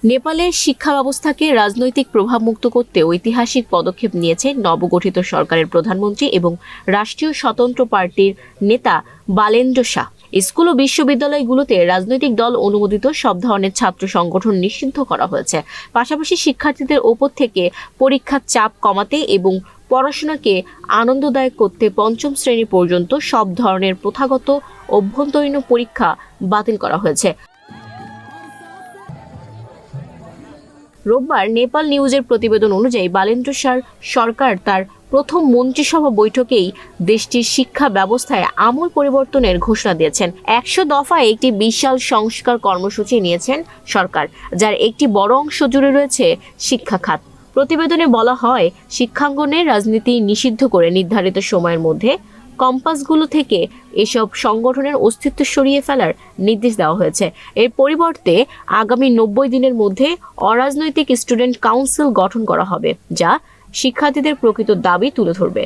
নেপালের শিক্ষা ব্যবস্থাকে রাজনৈতিক প্রভাবমুক্ত করতে ঐতিহাসিক পদক্ষেপ নিয়েছে নবগঠিত সরকারের প্রধানমন্ত্রী এবং রাষ্ট্রীয় স্বতন্ত্র পার্টির নেতা বালেন্দ্র শাহ। স্কুল ও বিশ্ববিদ্যালয়গুলোতে রাজনৈতিক দল অনুমোদিত সব ধরনের ছাত্র সংগঠন নিষিদ্ধ করা হয়েছে। পাশাপাশি শিক্ষার্থীদের ওপর থেকে পরীক্ষার চাপ কমাতে এবং পড়াশোনাকে আনন্দদায়ক করতে পঞ্চম শ্রেণী পর্যন্ত সব ধরনের প্রথাগত অভ্যন্তরীণ পরীক্ষা বাতিল করা হয়েছে। রোববার নেপাল নিউজের প্রতিবেদন অনুযায়ী বালেন্দ্র শাহ সরকার তার প্রথম মন্ত্রিসভা বৈঠকেই দেশটির শিক্ষা ব্যবস্থায় আমূল পরিবর্তনের ঘোষণা দিয়েছেন। 100 দফায় একটি বিশাল সংস্কার কর্মসূচি নিয়েছেন সরকার, যার একটি বড় অংশ জুড়ে রয়েছে শিক্ষা খাত। প্রতিবেদনে বলা হয়, শিক্ষাঙ্গনে রাজনীতি নিষিদ্ধ করে নির্ধারিত সময়ের মধ্যে ক্যাম্পাসগুলো থেকে এসব সংগঠনের অস্তিত্ব সরিয়ে ফেলার নির্দেশ দেওয়া হয়েছে। এর পরিবর্তে আগামী 90 দিনের মধ্যে অরাজনৈতিক স্টুডেন্ট কাউন্সিল গঠন করা হবে, যা শিক্ষার্থীদের প্রকৃত দাবি তুলে ধরবে।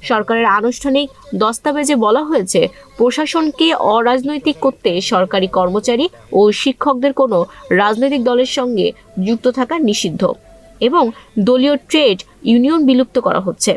সরকারের আনুষ্ঠানিক দস্তাবেজে বলা হয়েছে, প্রশাসনকে অরাজনৈতিক করতে সরকারি কর্মচারী ও শিক্ষকদের কোনো রাজনৈতিক দলের সঙ্গে যুক্ত থাকা নিষিদ্ধ এবং দলীয় ট্রেড ইউনিয়ন বিলুপ্ত করা হচ্ছে।